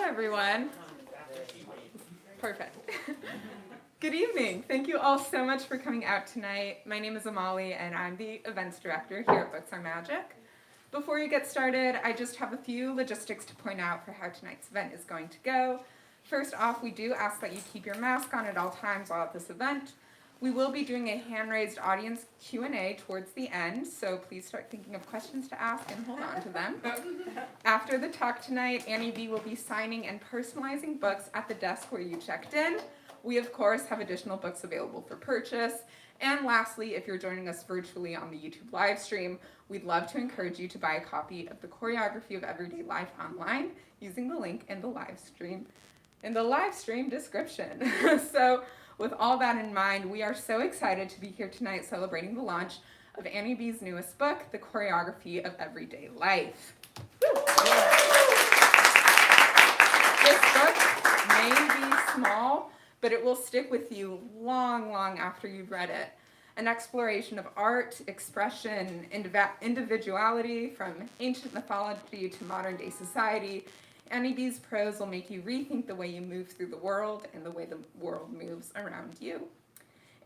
everyone. Perfect. Good evening. Thank you all so much for coming out tonight. My name is Amali, and I'm the events director here at Books Are Magic. Before you get started, I just have a few logistics to point out for how tonight's event is going to go. First off, we do ask that you keep your mask on at all times while at this event. We will be doing a hand-raised audience Q&A towards the end, so please start thinking of questions to ask and hold on to them. After the talk tonight, Annie B will be signing and personalizing books at the desk where you checked in. We, of course, have additional books available for purchase. And lastly, if you're joining us virtually on the YouTube live stream, we'd love to encourage you to buy a copy of the Choreography of Everyday Life online using the link in the live stream description. So, with all that in mind, we are so excited to be here tonight celebrating the launch of Annie B's newest book, The Choreography of Everyday Life. This book may be small, but it will stick with you long, long after you've read it. An exploration of art, expression, individuality, from ancient mythology to modern day society. Annie B's prose will make you rethink the way you move through the world and the way the world moves around you.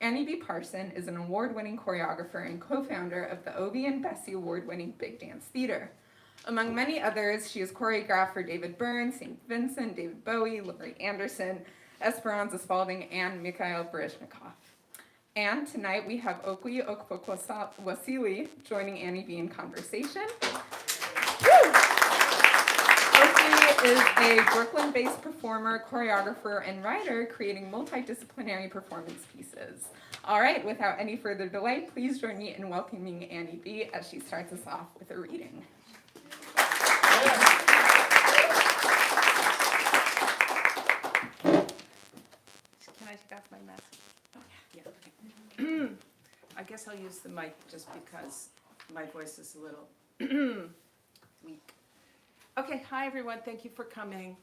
Annie B. Parson is an award-winning choreographer and co-founder of the Obie and Bessie award-winning Big Dance Theater. Among many others, she has choreographed for David Byrne, St. Vincent, David Bowie, Laurie Anderson, Esperanza Spalding, and Mikhail Baryshnikov. And tonight we have Okwui Okpokwasili joining Annie B in conversation. Is a Brooklyn-based performer, choreographer, and writer creating multidisciplinary performance pieces. All right, without any further delay, please join me in welcoming Annie B as she starts us off with a reading. Can I take off my mask? Oh, yeah, okay. I guess I'll use the mic just because my voice is a little weak. Okay, hi everyone, thank you for coming.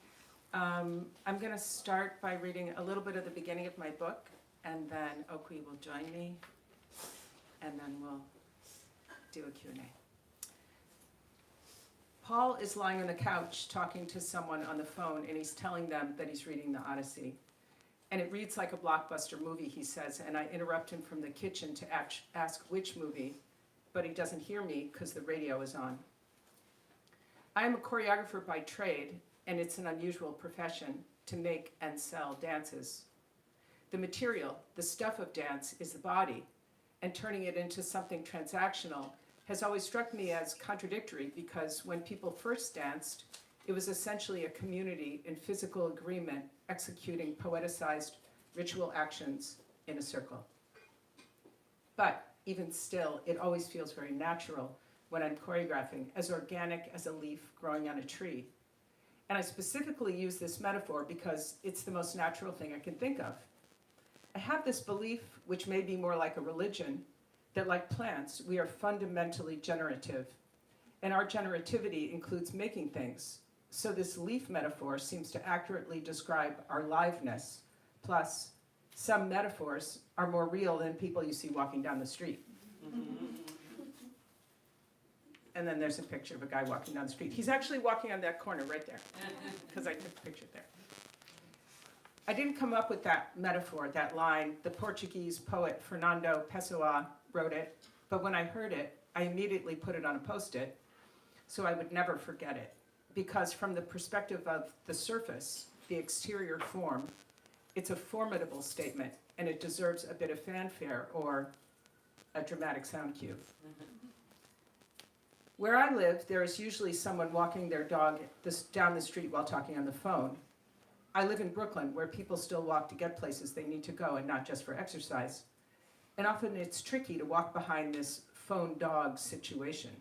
I'm going to start by reading a little bit of the beginning of my book, and then Okwui will join me, and then we'll do a Q&A. Paul is lying on the couch talking to someone on the phone, and he's telling them that he's reading the Odyssey. And it reads like a blockbuster movie, he says, and I interrupt him from the kitchen to ask which movie, but he doesn't hear me because the radio is on. I am a choreographer by trade, and it's an unusual profession to make and sell dances. The material, the stuff of dance, is the body, and turning it into something transactional has always struck me as contradictory because when people first danced, it was essentially a community in physical agreement executing poeticized ritual actions in a circle. But even still, it always feels very natural when I'm choreographing, as organic as a leaf growing on a tree. And I specifically use this metaphor because it's the most natural thing I can think of. I have this belief, which may be more like a religion, that like plants, we are fundamentally generative. And our generativity includes making things. So this leaf metaphor seems to accurately describe our liveness. Plus, some metaphors are more real than people you see walking down the street. And then there's a picture of a guy walking down the street. He's actually walking on that corner right there, because I took the picture there. I didn't come up with that metaphor, that line. The Portuguese poet Fernando Pessoa wrote it, but when I heard it, I immediately put it on a Post-it so I would never forget it. Because from the perspective of the surface, the exterior form, it's a formidable statement, and it deserves a bit of fanfare or a dramatic sound cue. Where I live, there is usually someone walking their dog down the street while talking on the phone. I live in Brooklyn, where people still walk to get places they need to go and not just for exercise. And often it's tricky to walk behind this phone dog situation.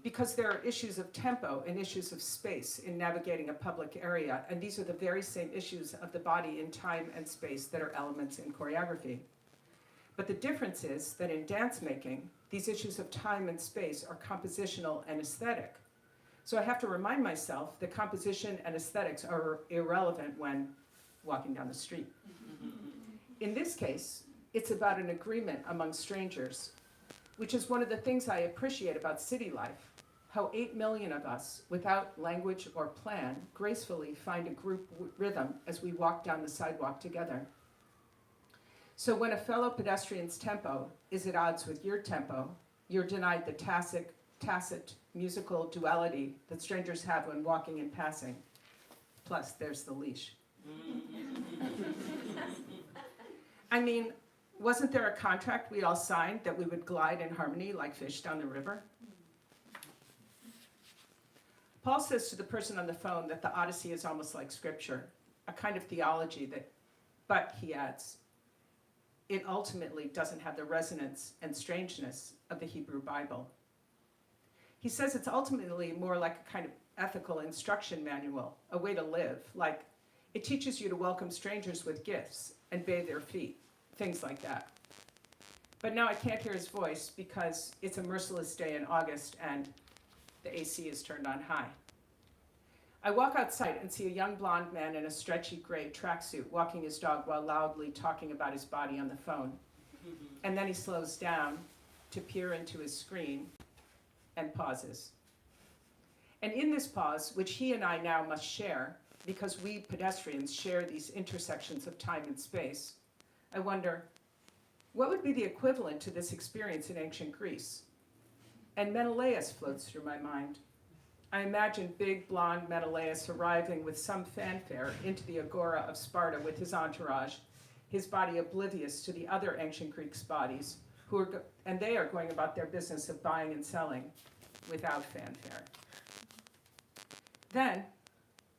Because there are issues of tempo and issues of space in navigating a public area, and these are the very same issues of the body in time and space that are elements in choreography. But the difference is that in dance making, these issues of time and space are compositional and aesthetic. So I have to remind myself that composition and aesthetics are irrelevant when walking down the street. In this case, it's about an agreement among strangers, which is one of the things I appreciate about city life. how 8 million of us, without language or plan, gracefully find a group rhythm as we walk down the sidewalk together. So when a fellow pedestrian's tempo is at odds with your tempo, you're denied the tacit musical duality that strangers have when walking and passing. Plus, there's the leash. I mean, wasn't there a contract we all signed that we would glide in harmony like fish down the river? Paul says to the person on the phone that the Odyssey is almost like scripture, a kind of theology but he adds, it ultimately doesn't have the resonance and strangeness of the Hebrew Bible. He says it's ultimately more like a kind of ethical instruction manual, a way to live, like it teaches you to welcome strangers with gifts and bathe their feet, things like that. But now I can't hear his voice because it's a merciless day in August and the AC is turned on high. I walk outside and see a young blonde man in a stretchy gray tracksuit walking his dog while loudly talking about his body on the phone. And then he slows down to peer into his screen and pauses. And in this pause, which he and I now must share, because we pedestrians share these intersections of time and space, I wonder, what would be the equivalent to this experience in ancient Greece? And Menelaus floats through my mind. I imagine big blonde Menelaus arriving with some fanfare into the agora of Sparta with his entourage, his body oblivious to the other ancient Greeks' bodies, and they are going about their business of buying and selling without fanfare. Then,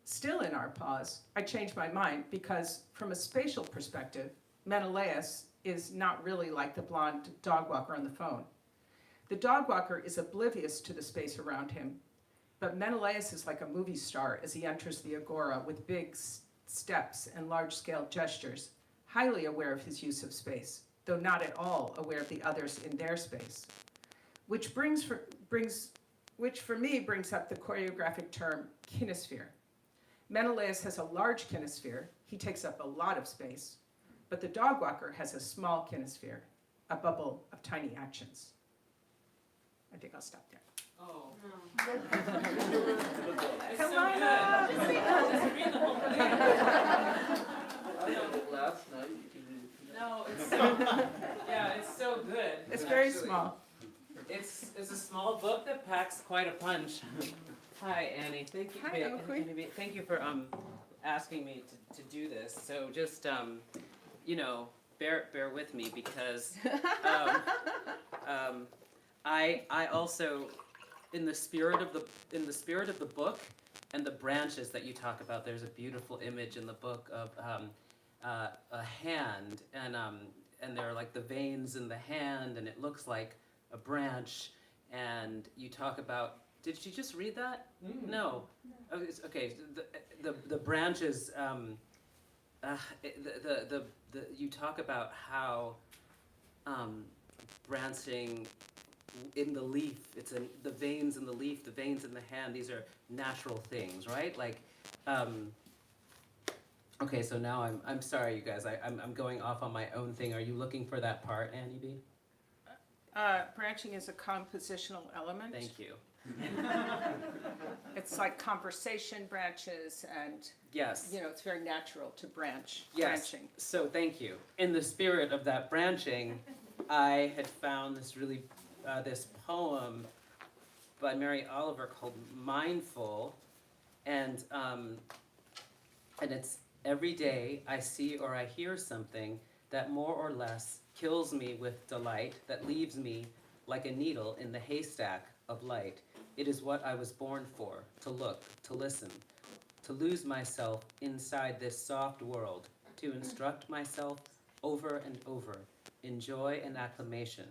still in our pause, I change my mind because from a spatial perspective, Menelaus is not really like the blonde dog walker on the phone. The dog walker is oblivious to the space around him, but Menelaus is like a movie star as he enters the agora with big steps and large-scale gestures, highly aware of his use of space, though not at all aware of the others in their space, which for me brings up the choreographic term kinesphere. Menelaus has a large kinesphere, he takes up a lot of space, but the dog walker has a small kinesphere, a bubble of tiny actions. I think I'll stop there. Oh. Come on up. Last night. No, it's so, yeah, it's so good. It's very actually. small. It's a small book that packs quite a punch. Hi, Annie. Thank you. Hi, Okwui. Thank you for asking me to do this. So just bear with me because I also in the spirit of the book and the branches that you talk about, there's a beautiful image in the book of a hand and there are like the veins in the hand and it looks like a branch, and you talk about, did she just read that? No. Okay, the branches, you talk about how branching in the leaf, it's the veins in the leaf, the veins in the hand, these are natural things, right? Like, okay, so now I'm sorry, you guys, I'm going off on my own thing. Are you looking for that part, Annie B? Branching is a compositional element. Thank you. It's like conversation branches and, Yes. it's very natural to branch. Yes. Branching. So thank you. In the spirit of that branching, I had found this really this poem by Mary Oliver called "Mindful," and it's every day I see or I hear something that more or less kills me with delight, that leaves me like a needle in the haystack of light. It is what I was born for, to look, to listen, to lose myself inside this soft world, to instruct myself over and over in joy and acclamation.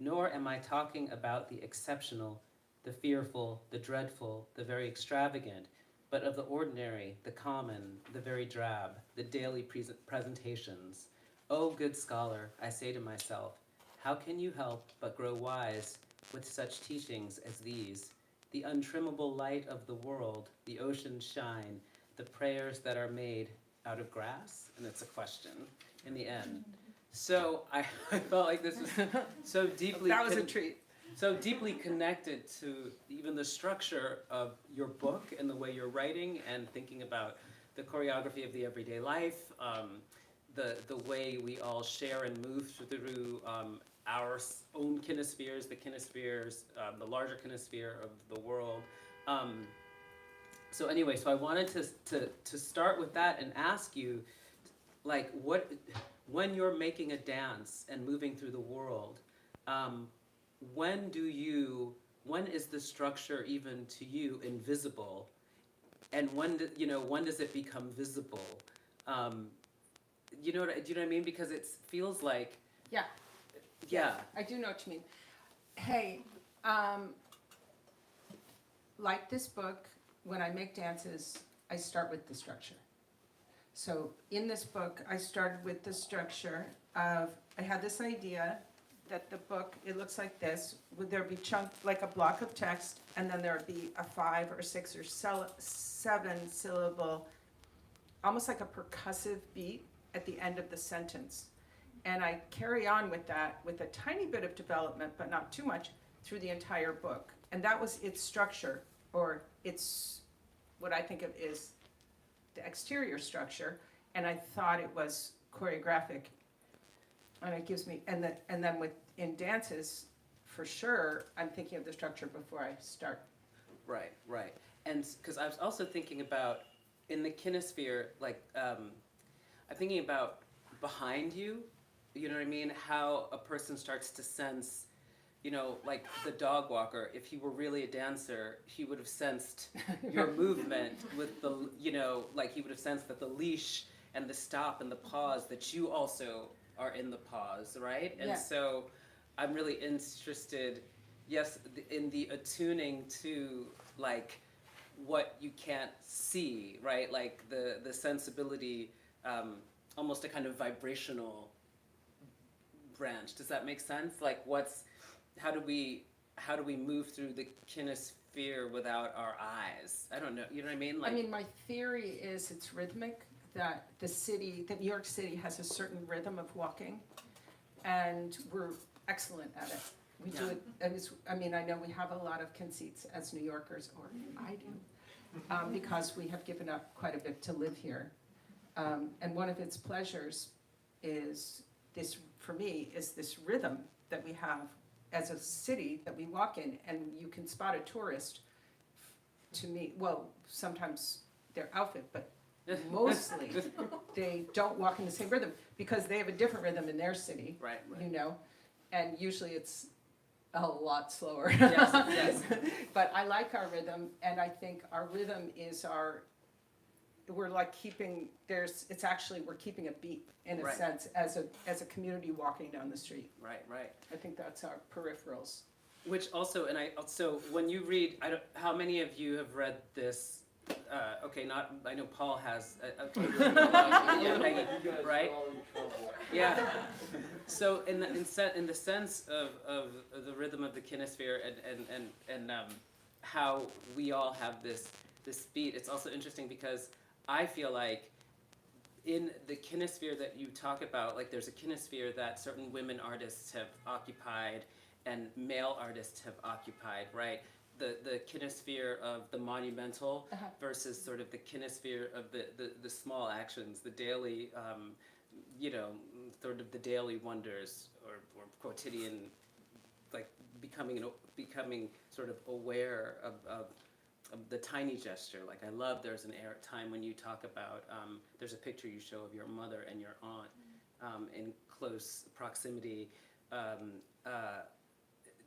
Nor am I talking about the exceptional, the fearful, the dreadful, the very extravagant, but of the ordinary, the common, the very drab, the daily presentations. Oh, good scholar, I say to myself, how can you help but grow wise with such teachings as these? The untrimmable light of the world, the ocean's shine, the prayers that are made out of grass? And it's a question in the end. So I felt like this was so deeply... That was a treat. so deeply connected to even the structure of your book and the way you're writing and thinking about the choreography of the everyday life, the way we all share and move through our own kinespheres, the larger kinesphere of the world. So anyway, so I wanted to start with that and ask you, like, when you're making a dance and moving through the world, when is the structure even to you invisible, and when does it become visible? Do you know what I mean? Because it feels like, Yeah. yeah. I do know what you mean. Hey, like this book, when I make dances, I start with the structure. So in this book, I started with the structure of, I had this idea that the book, it looks like this, would there be like a block of text, and then there would be a 5 or 6 or 7 syllable, almost like a percussive beat at the end of the sentence. And I carry on with that with a tiny bit of development, but not too much, through the entire book. And that was its structure, or its, what I think of is the exterior structure. And I thought it was choreographic. And it gives me, and then in dances, for sure, I'm thinking of the structure before I start. Right. And because I was also thinking about, in the kinesphere, like, I'm thinking about behind you, you know what I mean? How a person starts to sense, like the dog walker, if he were really a dancer, he would have sensed your movement with the, like he would have sensed that the leash and the stop and the pause, that you also are in the pause, right? And Yeah. so I'm really interested, yes, in the attuning to, like, what you can't see, right? Like the sensibility, almost a kind of vibrational branch. Does that make sense? Like, how do we move through the kinesphere without our eyes? I don't know. You know what I mean? Like, I mean, my theory is it's rhythmic, that that New York City has a certain rhythm of walking, and we're excellent at it. We do it, and I know we have a lot of conceits as New Yorkers, or I do, because we have given up quite a bit to live here. And one of its pleasures is this, for me, is this rhythm that we have as a city that we walk in, and you can spot a tourist, to me, well, sometimes their outfit, but mostly they don't walk in the same rhythm because they have a different rhythm in their city, right. And usually it's a lot slower. Yes. But I like our rhythm, and I think our rhythm is we're like it's actually, we're keeping a beat in a Right. sense as a community walking down the street. Right. I think that's our peripherals. Which also, so when you read, how many of you have read this? Okay, I know Paul has. Yeah, Peggy, right? Yeah. So in the sense of the rhythm of the kinesphere and how we all have this beat, it's also interesting because I feel like in the kinesphere that you talk about, like there's a kinesphere that certain women artists have occupied and male artists have occupied, right? The kinesphere of the monumental versus sort of the kinesphere of the small actions, the daily, sort of the daily wonders or quotidian, like becoming sort of aware of the tiny gesture. Like I love, there's an time when you talk about, there's a picture you show of your mother and your aunt in close proximity,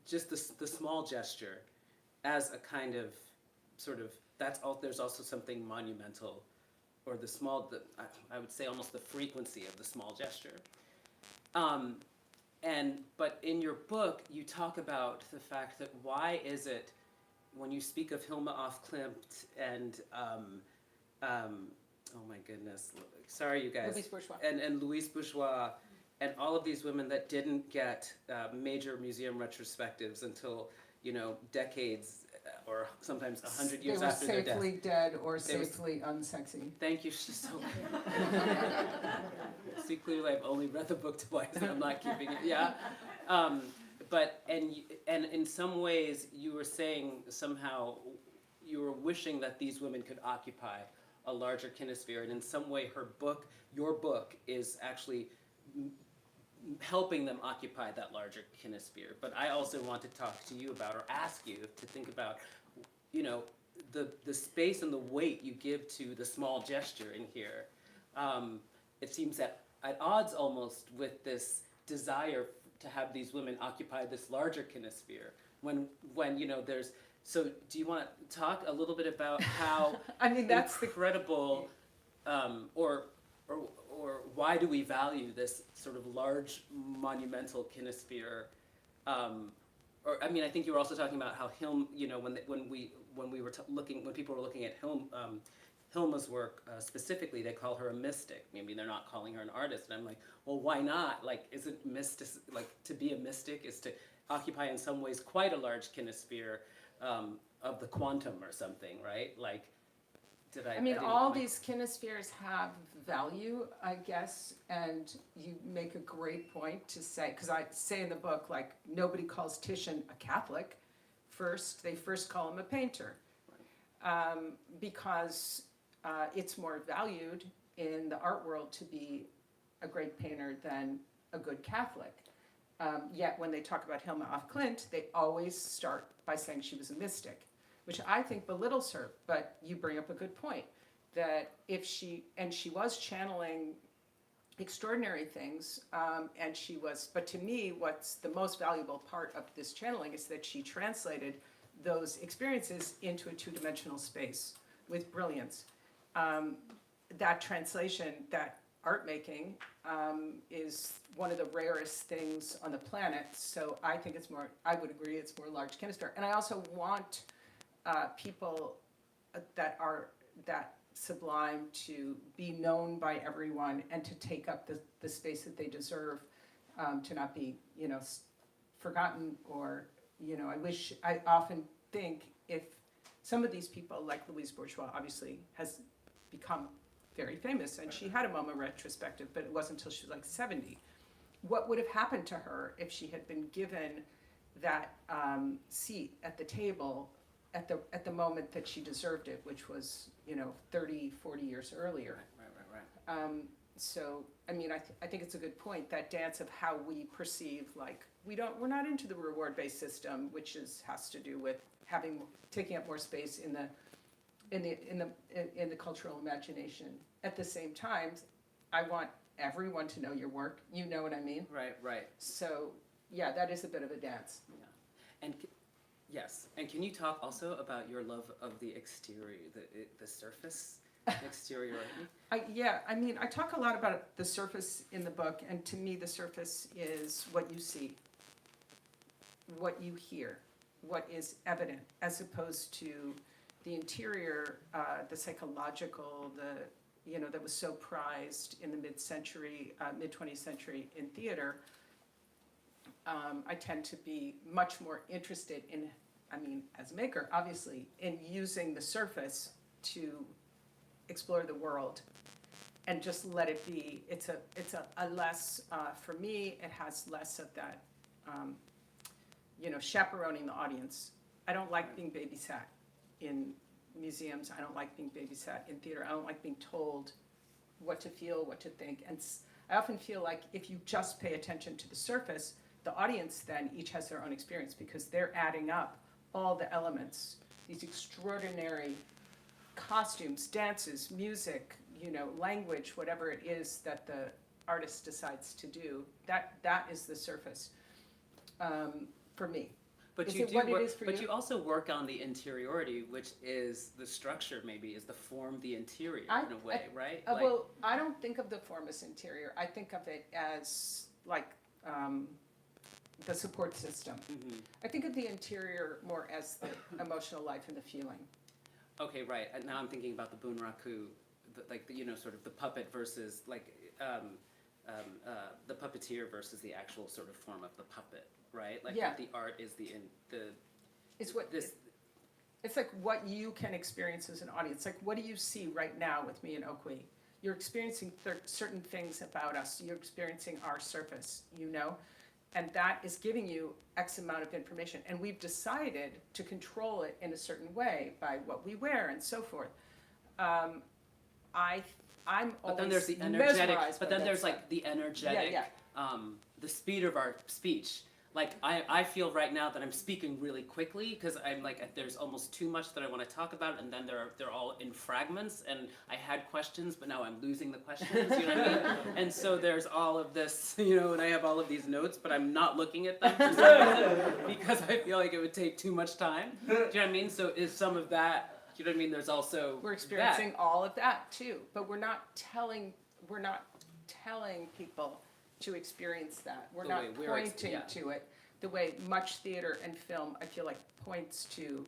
just the small gesture as a kind of sort of, there's also something monumental, or I would say almost the frequency of the small gesture. But in your book, you talk about the fact that why is it, when you speak of Hilma af Klint and, oh my goodness, sorry you guys. Louise Bourgeois. And Louise Bourgeois, and all of these women that didn't get major museum retrospectives until, decades or sometimes 100 years after their death. They were safely dead or safely unsexy. Thank you, she's so See, clearly I've only read the book twice and I'm not keeping it, yeah. and in some ways you were saying somehow you were wishing that these women could occupy a larger kinesphere, and in some way your book is actually helping them occupy that larger kinesphere. But I also want to talk to you about, or ask you to think about, the space and the weight you give to the small gesture in here. It seems at odds almost with this desire to have these women occupy this larger kinesphere. When there's, so do you want to talk a little bit about how I mean, that's incredible, or why do we value this sort of large monumental kinesphere? I think you were also talking about how when people were looking at Hilma's work specifically, they call her a mystic. Maybe they're not calling her an artist. And I'm like, well, why not? Like, isn't mystic, like, to be a mystic is to occupy in some ways quite a large kinesphere of the quantum or something, right? Like, these kinespheres have value, I guess, and you make a great point to say, because I say in the book, like, nobody calls Titian a Catholic. They first call him a painter, because it's more valued in the art world to be a great painter than a good Catholic. Yet when they talk about Hilma af Klint, they always start by saying she was a mystic, which I think belittles her. But you bring up a good point, that she was channeling extraordinary things, but to me, what's the most valuable part of this channeling is that she translated those experiences into a two-dimensional space with brilliance. That translation, that art making, is one of the rarest things on the planet. So I think I would agree it's more large kinesphere. And I also want people that are that sublime to be known by everyone and to take up the space that they deserve, to not be, forgotten, or, I often think if some of these people, like Louise Bourgeois, obviously has become very famous, and she had a MoMA retrospective, but it wasn't until she was like 70. What would have happened to her if she had been given that seat at the table at the moment that she deserved it, which was 30, 40 years earlier? Right. So I think it's a good point, that dance of how we perceive, like, we're not into the reward-based system, which has to do with taking up more space in the cultural imagination. At the same time, I want everyone to know your work. You know what I mean? Right. So yeah, that is a bit of a dance. Yeah. Yes, and can you talk also about your love of the exterior, the surface, exteriority? I talk a lot about the surface in the book, and to me the surface is what you see, what you hear, what is evident, as opposed to the interior, the psychological, that was so prized in the mid-20th century in theater. I tend to be much more interested in, as a maker, obviously, in using the surface to explore the world and just let it be. It's a less, for me, it has less of that, chaperoning the audience. I don't like being babysat in museums. I don't like being babysat in theater. I don't like being told what to feel, what to think. And I often feel like if you just pay attention to the surface, the audience then each has their own experience, because they're adding up all the elements, these extraordinary costumes, dances, music, language, whatever it is that the artist decides to do. That is the surface, for me. But Is you it do what it work, is for but you? you also work on the interiority, which is the structure, maybe, is the form, the interior, in a way, right? Well, I don't think of the form as interior. I think of it as like the support system. Mm-hmm. I think of the interior more as the emotional life and the feeling. Okay, right. And now I'm thinking about the bunraku, sort of the puppet versus the puppeteer versus the actual sort of form of the puppet, right? Like, Yeah. the art is It's like what you can experience as an audience. Like, what do you see right now with me and Okwui? You're experiencing certain things about us. You're experiencing our surface, And that is giving you X amount of information. And we've decided to control it in a certain way by what we wear and so forth. I'm But then always there's the energetic, mesmerized but by then that there's stuff. like the energetic, Yeah, the speed of our speech. Like I feel right now that I'm speaking really quickly because I'm like there's almost too much that I want to talk about, and then they're all in fragments. And I had questions, but now I'm losing the questions. You know what I mean? And so there's all of this, you know, and I have all of these notes, but I'm not looking at them for some reason because I feel like it would take too much time. Do you know what I mean? So is some of that. You know what I mean? There's also We're experiencing all of that too, but we're not telling people to experience that. We're The not way we're pointing to it the way much theater and film, I feel like, points to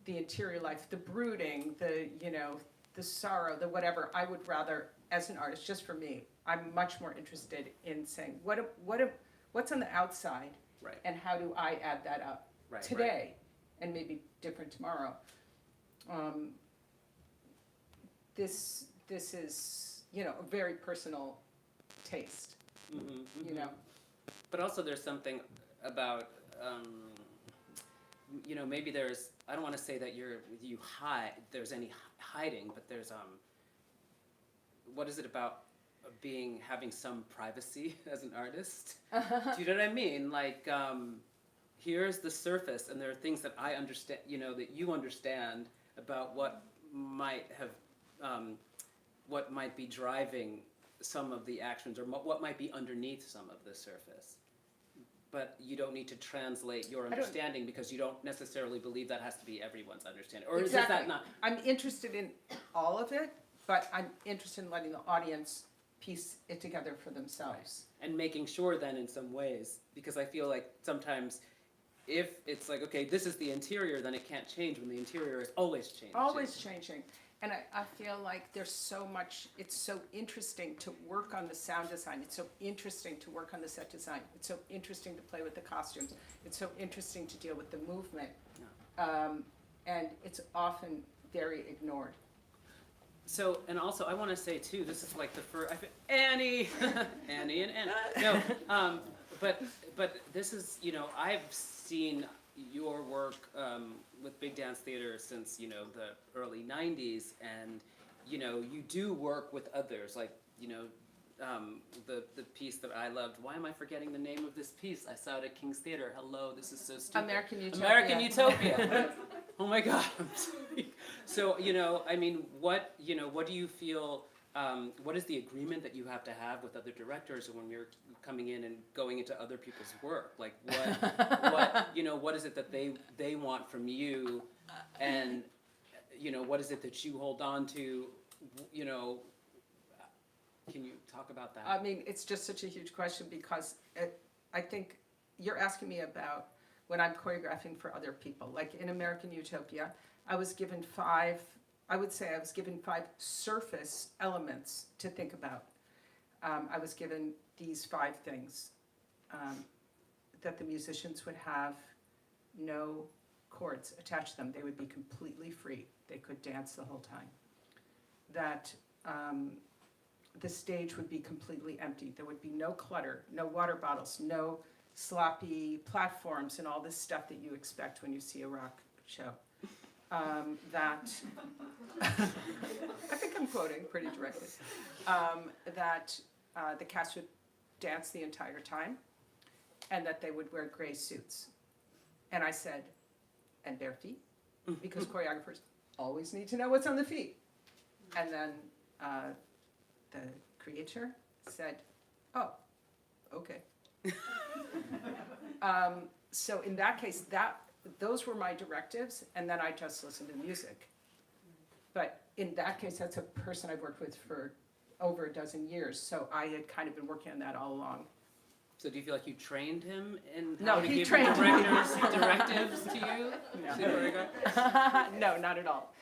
the interior life, the brooding, the, you know, the sorrow, the whatever. I would rather, as an artist, just for me, I'm much more interested in saying, what's on the outside, Right. and how do I add that up Right, today, and maybe different tomorrow. This is, you know, a very personal taste, you know. But also there's something about, you know, maybe there's, I don't want to say that you hide, there's any hiding, but there's, what is it about having some privacy as an artist? Do you know what I mean? Like, here's the surface, and there are things that I understand, you know, that you understand about what might be driving some of the actions, or what might be underneath some of the surface. But you don't need to translate your understanding because you don't necessarily believe that has to be everyone's understanding. Or Exactly. is that not? I'm interested in all of it, but I'm interested in letting the audience piece it together for themselves. And making sure then in some ways, because I feel like sometimes if it's like, okay, this is the interior, then it can't change when the interior is always changing. Always changing. And I feel like there's so much, it's so interesting to work on the sound design. It's so interesting to work on the set design. It's so interesting to play with the costumes. It's so interesting to deal with the movement. And it's often very ignored. So, and also I want to say too, this is like the first, Annie, Annie and Annie. No, but this is, you know, I've seen your work with Big Dance Theater since, you know, the early 90s, and, you know, you do work with others, like, you know, the piece that I loved. Why am I forgetting the name of this piece? I saw it at King's Theater. Hello, this is so stupid. American Utopia. American Utopia. Oh my God. I'm sorry. So, you know, I mean, what do you feel, what is the agreement that you have to have with other directors when you're coming in and going into other people's work? Like what is it that they want from you, and, you know, what is it that you hold on to, you know, can you talk about that? I mean, it's just such a huge question because I think you're asking me about when I'm choreographing for other people. Like in American Utopia, I was given five surface elements to think about. I was given these 5 things. That the musicians would have no chords attached to them. They would be completely free. They could dance the whole time. That the stage would be completely empty. There would be no clutter, no water bottles, no sloppy platforms and all this stuff that you expect when you see a rock show. That I think I'm quoting pretty directly. That the cast would dance the entire time, and that they would wear gray suits. And I said, and bare feet, because choreographers always need to know what's on the feet. And then the creator said, oh, okay. So in that case, those were my directives, and then I just listened to music. But in that case, that's a person I've worked with for over a dozen years, so I had kind of been working on that all along. So do you feel like you trained him in No, how to he give trained me. directives to you? No. No, not at all.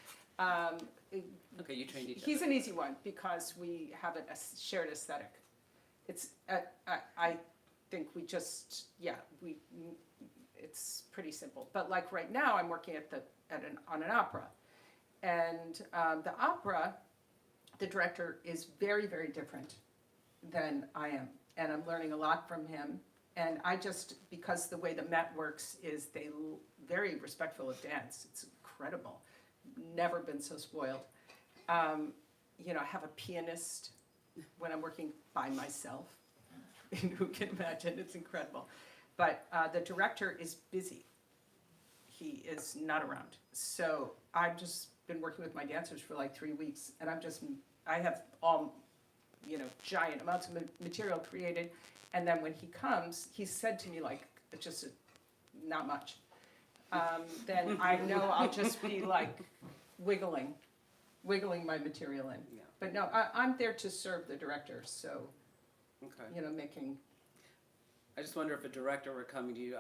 Okay, you trained each other. He's an easy one because we have a shared aesthetic. It's I think we just it's pretty simple. But like right now, I'm working on an opera, and the opera, the director is very, very different than I am, and I'm learning a lot from him. And I just, because the way the Met works is they very respectful of dance. It's incredible. Never been so spoiled. You know, I have a pianist when I'm working by myself. Who can imagine? It's incredible. But the director is busy. He is not around. So I've just been working with my dancers for like 3 weeks, and I have all, you know, giant amounts of material created. And then when he comes, he said to me, like, just not much. Then I know I'll just be like wiggling my material in. Yeah. But no, I'm there to serve the director, so, Okay. you know, making, I just wonder if a director were coming to you,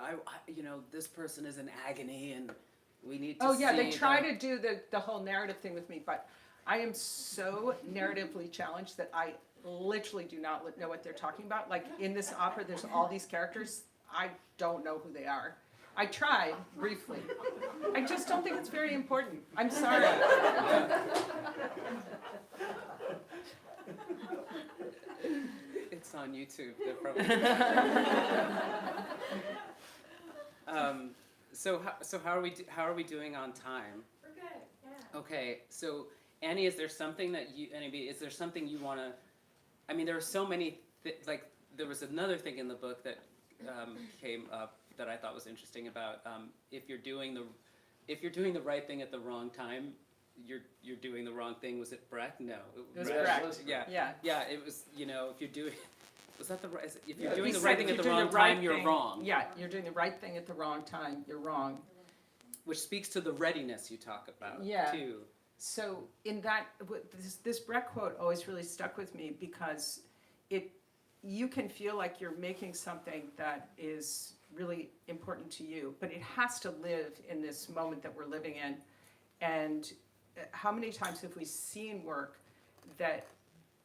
you know, this person is in agony and we need to oh yeah, see they try them." to do the whole narrative thing with me, but I am so narratively challenged that I literally do not know what they're talking about. Like in this opera, there's all these characters, I don't know who they are. I tried briefly. I just don't think it's very important. I'm sorry. It's on YouTube. They're probably. So how are we doing on time? We're good, yeah. Okay, so Annie, is there something is there something you want to? I mean, there are so many. Like there was another thing in the book that came up that I thought was interesting about if you're doing the right thing at the wrong time, you're doing the wrong thing. Was it Brecht? No, It was Brecht. Brecht. Yeah. Yeah. It was. You know, if you're doing. Was that the right? If you're He doing the said right if thing at you're the doing wrong right time, you're thing- wrong. Yeah, you're doing the right thing at the wrong time, you're wrong. Which speaks to the readiness you talk about Yeah. too. So in that, this Brecht quote always really stuck with me because you can feel like you're making something that is really important to you, but it has to live in this moment that we're living in. And how many times have we seen work that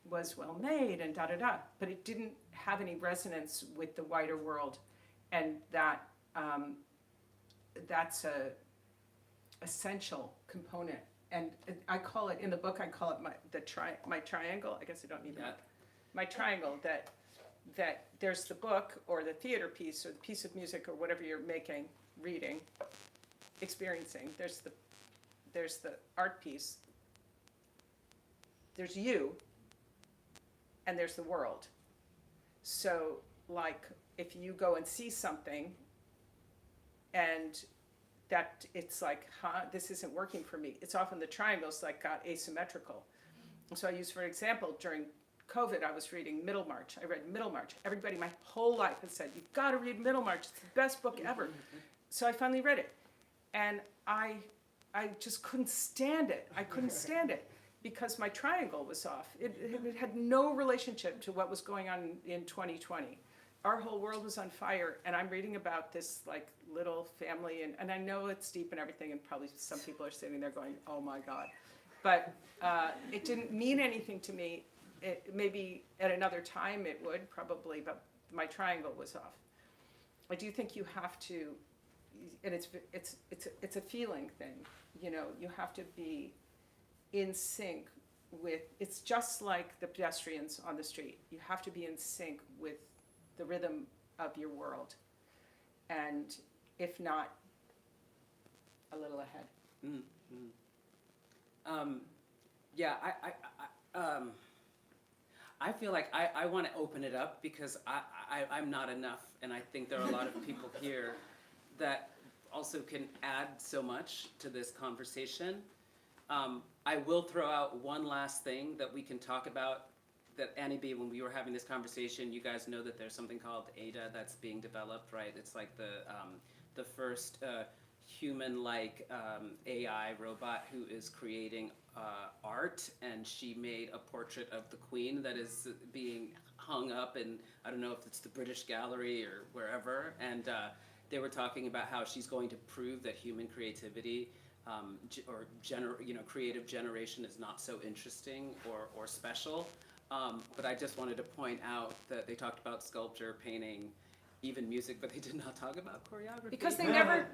was well made and da-da-da, but it didn't have any resonance with the wider world, and that's a essential component. And I call it, in the book, I call it my triangle. I guess I don't need Yeah. that. My triangle, that there's the book or the theater piece or the piece of music or whatever you're making, reading, experiencing. There's the art piece. There's you, and there's the world. So, like, if you go and see something and that it's like, this isn't working for me. It's often the triangles like got asymmetrical. So I use, for example, during COVID, I was reading Middlemarch. I read Middlemarch. Everybody my whole life had said, you've got to read Middlemarch. It's the best book ever. So I finally read it. And I just couldn't stand it. I couldn't stand it because my triangle was off. It had no relationship to what was going on in 2020. Our whole world was on fire, and I'm reading about this like little family, and I know it's deep and everything, and probably some people are sitting there going, oh my God. But it didn't mean anything to me. Maybe at another time it would, probably, but my triangle was off. I do think you have to, and it's a feeling thing, you know, you have to be in sync with, it's just like the pedestrians on the street. You have to be in sync with the rhythm of your world, and if not, a little ahead. Yeah, I feel like I want to open it up because I'm not enough, and I think there are a lot of people here that also can add so much to this conversation. I will throw out one last thing that we can talk about. That Annie B, when we were having this conversation, you guys know that there's something called Ada that's being developed, right? It's like the first human-like AI robot who is creating art, and she made a portrait of the Queen that is being hung up in, I don't know if it's the British Gallery or wherever, and they were talking about how she's going to prove that human creativity creative generation is not so interesting or special. But I just wanted to point out that they talked about sculpture, painting, even music, but they did not talk about choreography. Because they never,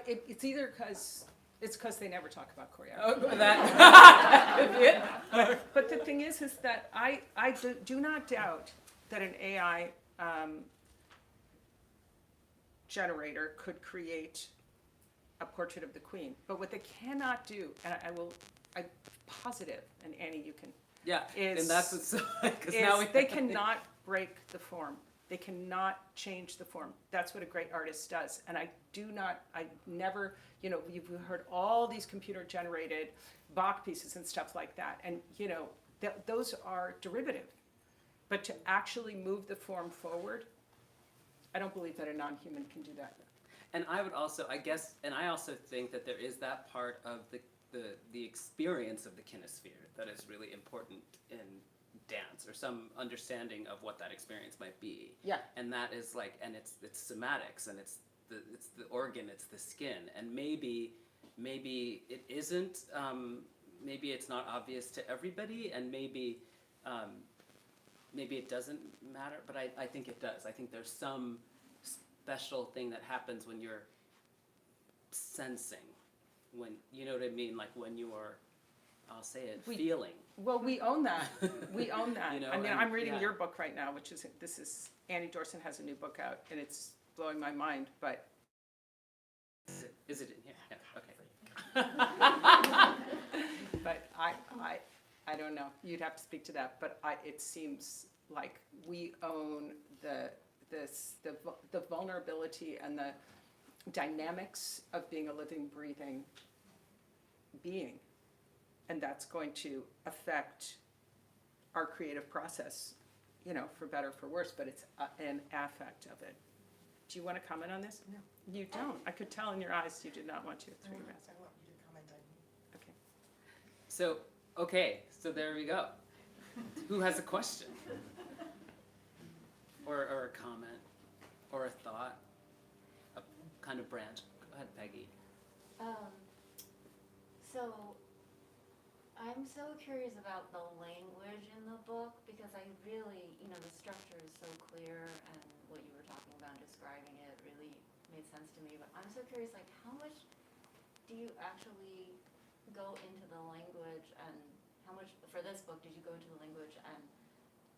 it's either because they never talk about choreography. Oh, that. But the thing is that I do not doubt that an AI generator could create a portrait of the Queen. But what they cannot do, and I'm positive, and Annie, you can, Yeah, is, and that's what's, because is now we. they cannot break the form. They cannot change the form. That's what a great artist does. And I never, you've heard all these computer generated Bach pieces and stuff like that. And, those are derivative. But to actually move the form forward, I don't believe that a non-human can do that. And I would also, I guess, and I also think that there is that part of the experience of the kinesphere that is really important in dance, or some understanding of what that experience might be. Yeah. And that is like, and it's somatics, and it's the organ, it's the skin, and maybe it isn't, maybe it's not obvious to everybody, and maybe it doesn't matter, but I think it does. I think there's some special thing that happens when you're sensing, when, you know what I mean, like when you're, I'll say it, feeling. Well, we own that. We own that. I mean, I'm reading yeah. your book right now, which is, Annie Dorson has a new book out, and it's blowing my mind, but. Is it in here? Yeah, okay. But I don't know. You'd have to speak to that, but it seems like we own the vulnerability and the dynamics of being a living, breathing being. And that's going to affect our creative process, for better or for worse, but it's an affect of it. Do you want to comment on this? No. You don't. I could tell in your eyes you did not want to. I want you to comment on me. Okay. So there we go. Who has a question? Or a comment? Or a thought? A kind of branch? Go ahead, Peggy. So I'm so curious about the language in the book, because I really, the structure is so clear, and what you were talking about describing it really made sense to me. But I'm so curious, like, how much do you actually go into the language, and how much, for this book, did you go into the language and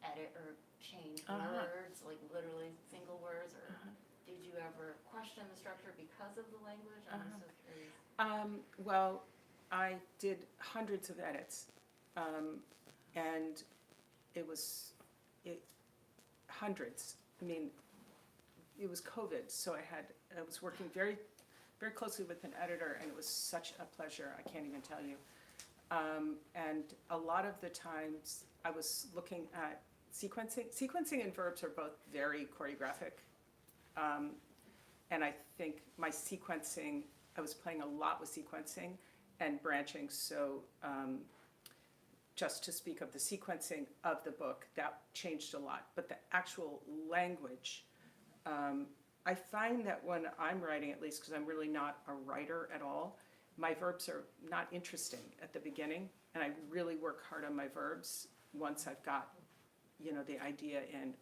edit or change words, like literally single words, or did you ever question the structure because of the language? I'm so curious. Well, I did hundreds of edits, and it was hundreds. I mean, it was COVID, so I was working very, very closely with an editor, and it was such a pleasure. I can't even tell you. And a lot of the times, I was looking at sequencing. Sequencing and verbs are both very choreographic, and I think my sequencing, I was playing a lot with sequencing and branching, so just to speak of the sequencing of the book, that changed a lot. But the actual language, I find that when I'm writing, at least because I'm really not a writer at all, my verbs are not interesting at the beginning, and I really work hard on my verbs once I've got, the idea in.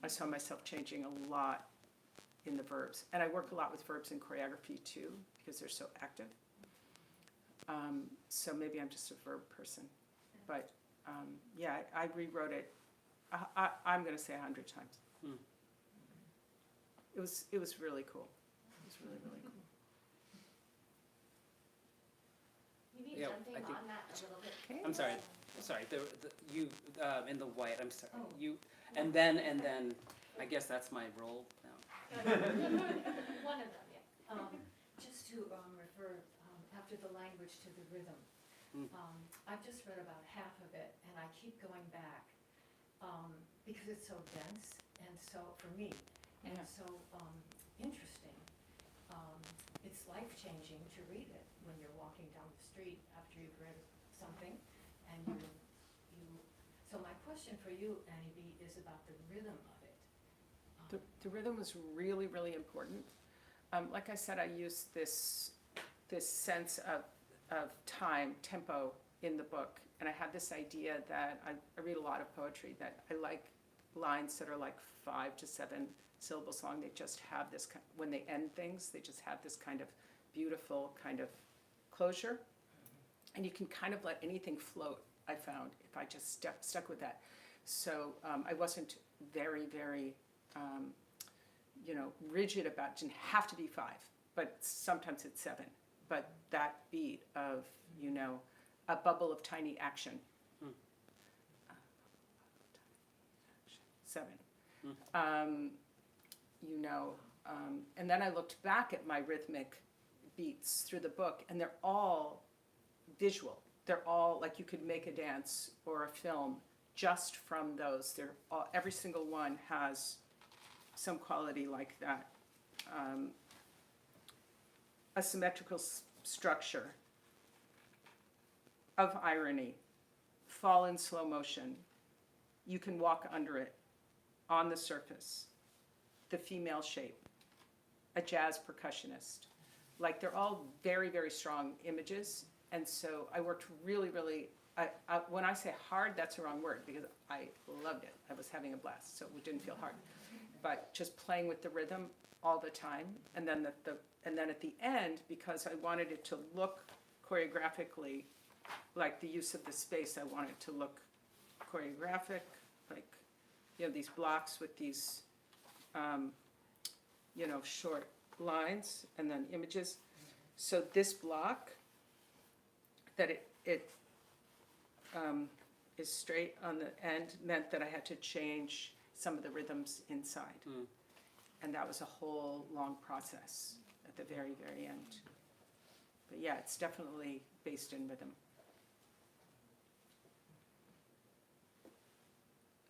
I saw myself changing a lot in the verbs, and I work a lot with verbs in choreography too, because they're so active. So maybe I'm just a verb person, but yeah, I rewrote it. I'm going to say 100 times. It was really cool. It was really, really cool. Maybe Yeah, jumping I think- on that a little bit. Okay. I'm sorry. You in the white. I'm sorry. Oh. You, and then I guess that's my role now. One of them, yeah. Just to refer after the language to the rhythm. I've just read about half of it, and I keep going back because it's so dense and so, for me, and Yeah. so interesting. It's life-changing to read it when you're walking down the street after you've read something, and so my question for you, Annie B, is about the rhythm of it. The rhythm was really, really important. Like I said, I used this sense of time, tempo in the book, and I had this idea that I read a lot of poetry, that I like lines that are like 5 to 7 syllables long. They just have this, when they end things, they just have this kind of beautiful kind of closure, and you can kind of let anything float, I found, if I just stuck with that. So I wasn't very, very rigid about, it didn't have to be 5, but sometimes it's 7. But that beat of, a bubble of tiny action. 7. And then I looked back at my rhythmic beats through the book, and they're all visual. They're all like you could make a dance or a film just from those. Every single one has some quality like that. A symmetrical structure of irony, fall in slow motion. You can walk under it, on the surface, the female shape, a jazz percussionist. Like they're all very, very strong images. And so I worked really, really, when I say hard, that's the wrong word because I loved it. I was having a blast, so it didn't feel hard. But just playing with the rhythm all the time. And then at the end, because I wanted it to look choreographically like the use of the space, I wanted it to look choreographic, like, these blocks with these, short lines and then images. So this block, that it is straight on the end, meant that I had to change some of the rhythms inside. And that was a whole long process at the very, very end. But yeah, it's definitely based in rhythm.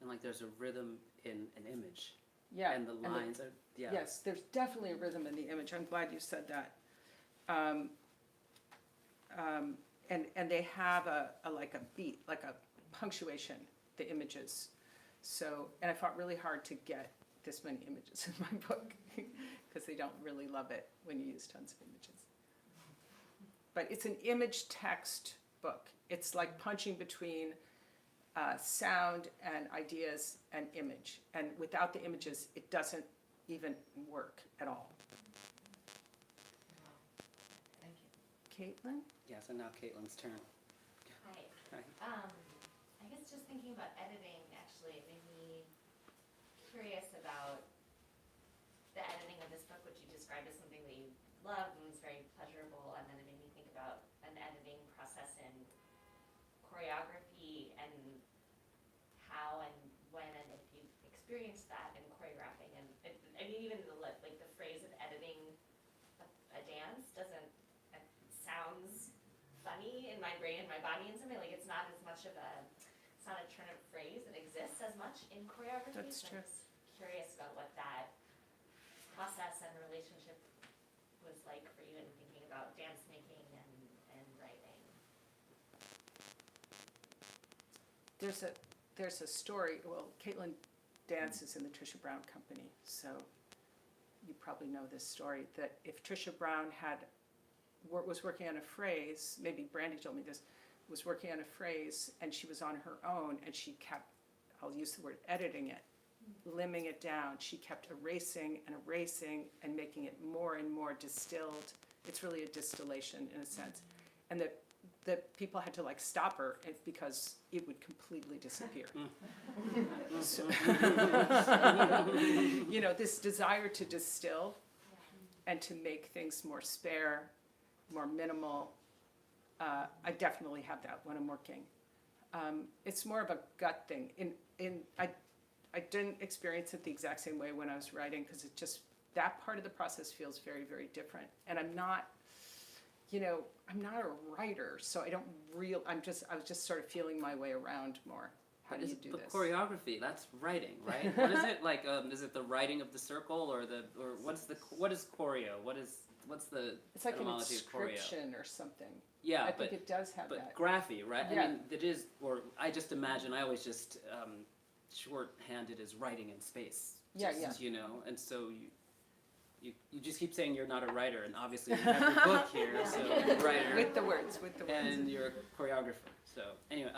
And like there's a rhythm in an image. Yeah. And the lines are, yeah. Yes, there's definitely a rhythm in the image. I'm glad you said that. And they have a beat, like a punctuation, the images. So, and I fought really hard to get this many images in my book because they don't really love it when you use tons of images. But it's an image text book. It's like punching between sound and ideas and image. And without the images, it doesn't even work at all. Thank you. Caitlin? Yes, and now Caitlin's turn. Hi. Hi. I guess just thinking about editing, actually, it made me curious about the editing of this book, which you described as something that you loved and was very pleasurable, and then it made me think about an editing process in choreography and how and when and if you experienced that in choreographing. And even the phrase of editing a dance doesn't, it sounds funny in my brain and my body in something, like it's not as much of it's not a turn of phrase that exists as much in choreography. That's so true. I'm just curious about what that process and relationship was like for you in thinking about dance making and writing. There's a story. Well, Caitlin dances in the Trisha Brown Company, so you probably know this story, that if Trisha Brown was working on a phrase, maybe Brandy told me this, was working on a phrase and she was on her own and she kept, I'll use the word editing it, limbing it down. She kept erasing and making it more and more distilled. It's really a distillation in a sense. And that people had to stop her because it would completely disappear. So, this desire to distill and to make things more spare, more minimal. I definitely have that when I'm working. It's more of a gut thing. I didn't experience it the exact same way when I was writing because it just, that part of the process feels very, very different. And I'm not a writer, so I was just sort of feeling my way around more. How do you do this? The choreography, that's writing, right? What is it like? Is it the writing of the circle, or what is choreo? What's the It's like an etymology of choreo? inscription or something. Yeah, I think it does have that. But graphy, right? Yeah. I mean, it is, or I just imagine, I always just shorthanded as writing in space. Yeah, just, and so you just keep saying you're not a writer, and obviously you have your book here, so you're a writer. With the words. And you're a choreographer. So anyway,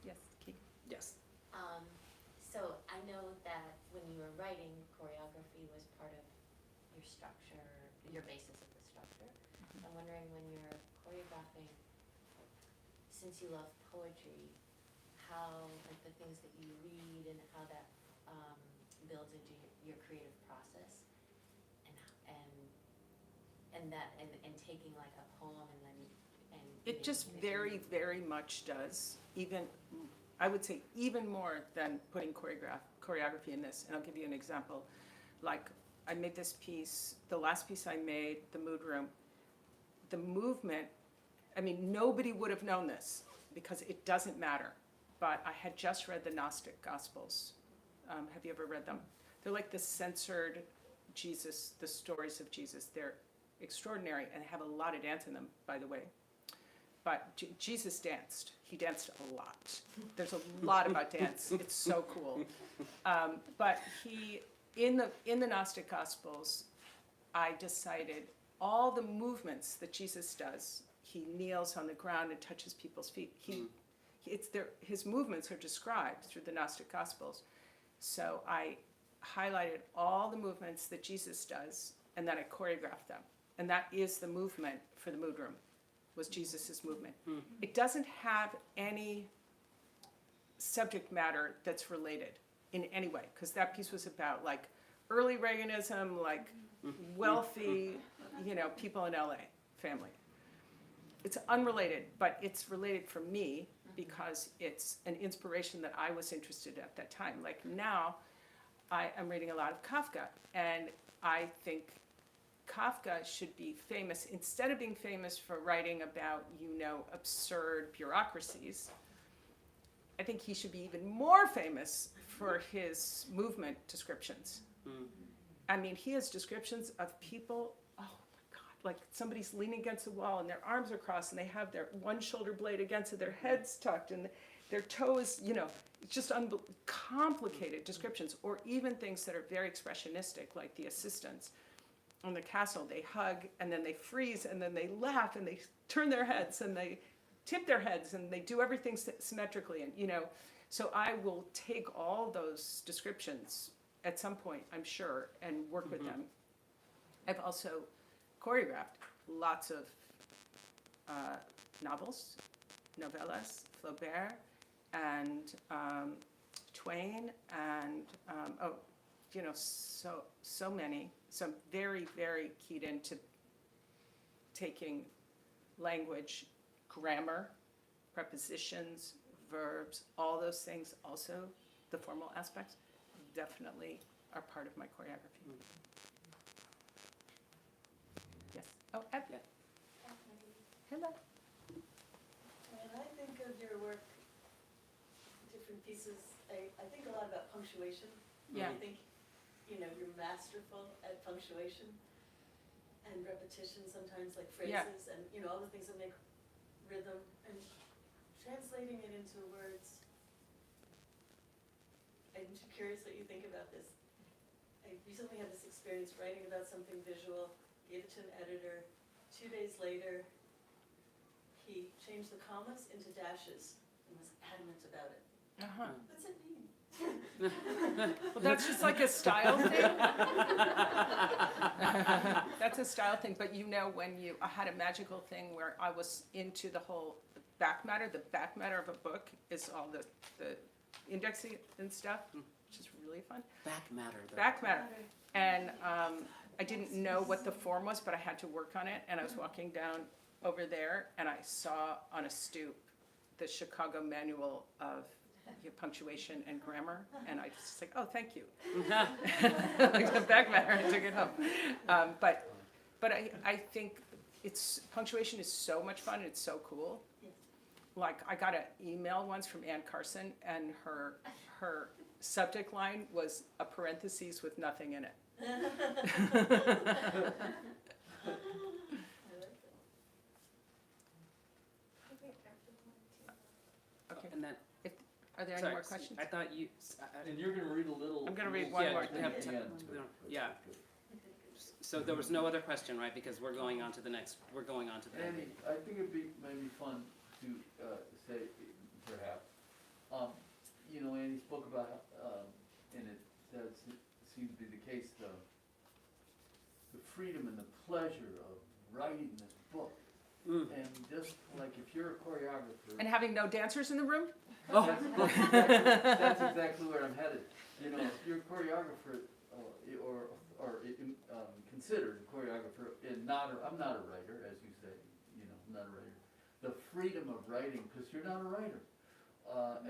Yes, Kate. yes. So I know that when you were writing, choreography was part of your structure, your basis of the structure. I'm wondering, when you're choreographing, since you love poetry, how the things that you read and how that builds into your creative process, and taking like a poem and then It just very, very much does, even, I would say even more than putting choreography in this. And I'll give you an example. Like, I made this piece, the last piece I made, the mood room, the movement, I mean, nobody would have known this because it doesn't matter. But I had just read the Gnostic Gospels. Have you ever read them? They're like the censored Jesus, the stories of Jesus. They're extraordinary and have a lot of dance in them, by the way. But Jesus danced. He danced a lot. There's a lot about dance. It's so cool. But he, in the Gnostic Gospels, I decided all the movements that Jesus does. He kneels on the ground and touches people's feet. His movements are described through the Gnostic Gospels. So I highlighted all the movements that Jesus does, and then I choreographed them. And that is the movement for the mood room, was Jesus' movement. It doesn't have any subject matter that's related in any way, because that piece was about like early Reaganism, like wealthy, people in LA, family. It's unrelated, but it's related for me because it's an inspiration that I was interested in at that time. Like now, I am reading a lot of Kafka, and I think Kafka should be famous, instead of being famous for writing about, absurd bureaucracies, I think he should be even more famous for his movement descriptions. I mean, he has descriptions of people, oh my God, like somebody's leaning against the wall and their arms are crossed and they have their one shoulder blade against it, their head's tucked and their toes, it's just complicated descriptions, or even things that are very expressionistic, like the assistants on the castle. They hug and then they freeze and then they laugh and they turn their heads and they tip their heads and they do everything symmetrically. And so I will take all those descriptions at some point, I'm sure, and work with them. I've also choreographed lots of novels, novellas, Flaubert, and Twain, and so many. So I'm very, very keyed into taking language, grammar, prepositions, verbs, all those things, also the formal aspects, definitely are part of my choreography. Yes. Oh, Ed. Yeah. Hello. When I think of your work, different pieces, I think a lot about punctuation. Yeah. I think, you're masterful at punctuation and repetition sometimes, like phrases and, all the things that make rhythm, and translating it into words. I'm curious what you think about this. I recently had this experience writing about something visual, gave it to an editor. 2 days later, he changed the commas into dashes and was adamant about it. Uh-huh. What's it mean? Well, that's just like a style thing. That's a style thing, but I had a magical thing where I was into the whole back matter. The back matter of a book is all the indexing and stuff, which is really fun. Back matter. Though. Back matter. And I didn't know what the form was, but I had to work on it. And I was walking down over there, and I saw on a stoop the Chicago Manual of Punctuation and Grammar, and I just like, oh, thank you. Like the back matter, I took it home. But I think punctuation is so much fun. It's so cool. Like I got an email once from Ann Carson, and her subject line was a parentheses with nothing in it. Okay. And then, Are there any sorry, more questions? I thought you. And you're gonna read a little. I'm gonna read one yeah, more we have thing. to- we don't- yeah. So there was no other question, right? Because we're going on to the next. We're going on to the. Andy, I think it'd be maybe fun to say, perhaps, Andy spoke about, and it seems to be the case, the freedom and the pleasure of writing this book. And just like if you're a choreographer. And having no dancers in the room? Oh. That's exactly where I'm headed. You know, if you're a choreographer, considered a choreographer, and I'm not a writer, as you say, you know, I'm not a writer. The freedom of writing, because you're not a writer,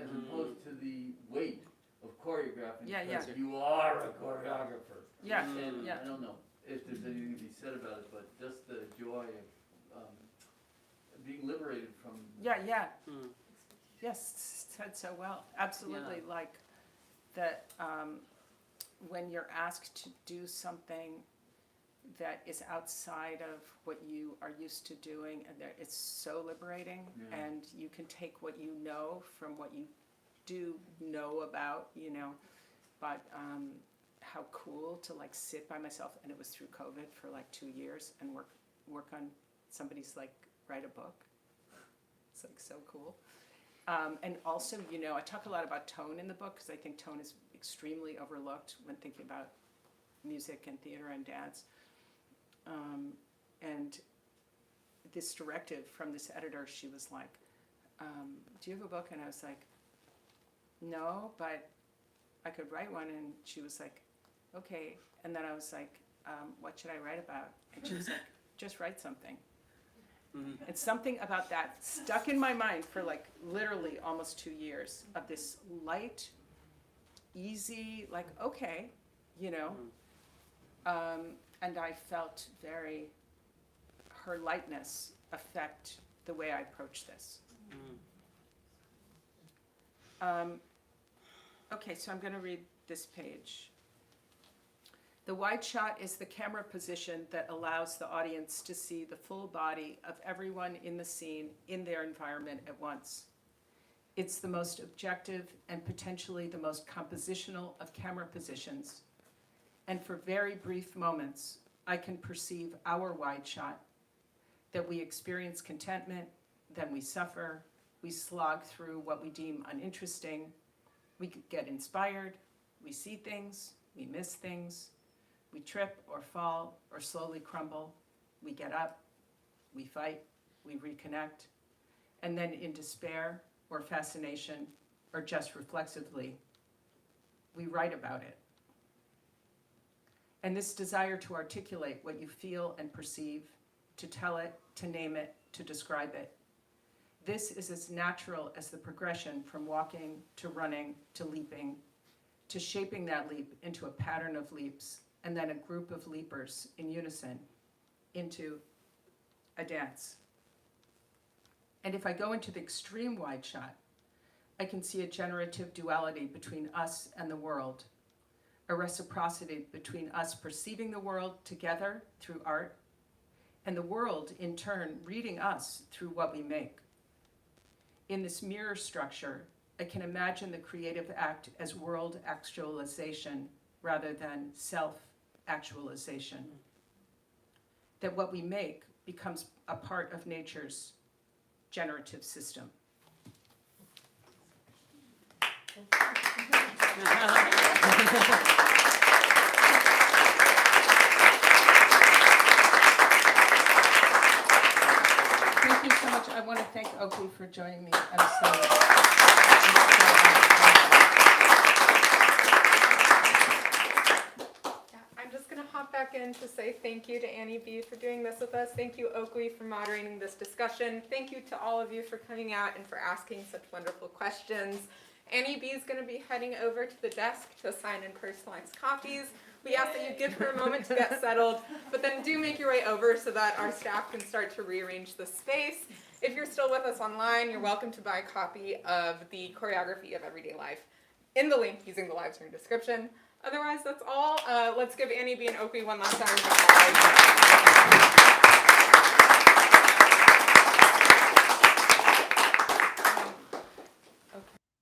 as opposed to the weight of choreographing, Yeah, because yeah. you are a choreographer. Yeah, And yeah. I don't know if there's anything to be said about it, but just the joy of being liberated from. Yeah, yeah. Mm. Yes, said so well. Absolutely. Like that when you're asked to do something that is outside of what you are used to doing, and that it's so liberating, Yeah. and you can take what you know from what you do know about, you know, but how cool to like sit by myself, and it was through COVID for like 2 years, and work on somebody's like write a book. It's like so cool. And also, you know, I talk a lot about tone in the book because I think tone is extremely overlooked when thinking about music and theater and dance. And this directive from this editor, she was like, do you have a book? And I was like, no, but I could write one. And she was like, okay. And then I was like, what should I write about? And she was like, just write something. And something about that stuck in my mind for like literally almost 2 years, of this light, easy, like, okay, you know. And I felt her lightness affect the way I approach this. Okay, so I'm going to read this page. The wide shot is the camera position that allows the audience to see the full body of everyone in the scene in their environment at once. It's the most objective and potentially the most compositional of camera positions. And for very brief moments, I can perceive our wide shot, that we experience contentment, then we suffer, we slog through what we deem uninteresting, we get inspired, we see things, we miss things, we trip or fall or slowly crumble, we get up, we fight, we reconnect, and then in despair or fascination or just reflexively, we write about it. And this desire to articulate what you feel and perceive, to tell it, to name it, to describe it, this is as natural as the progression from walking to running to leaping, to shaping that leap into a pattern of leaps, and then a group of leapers in unison into a dance. And if I go into the extreme wide shot, I can see a generative duality between us and the world, a reciprocity between us perceiving the world together through art, and the world in turn reading us through what we make. In this mirror structure, I can imagine the creative act as world actualization rather than self-actualization. That what we make becomes a part of nature's generative system. Thank you so much. I want to thank Okwui for joining me. I'm just going to hop back in to say thank you to Annie B for doing this with us. Thank you, Okwui, for moderating this discussion. Thank you to all of you for coming out and for asking such wonderful questions. Annie B is going to be heading over to the desk to assign and personalize copies. We ask that you give her a moment to get settled, but then do make your way over so that our staff can start to rearrange the space. If you're still with us online, you're welcome to buy a copy of the Choreography of Everyday Life in the link using the live stream description. Otherwise, that's all. Let's give Annie B and Okwui one last round of applause.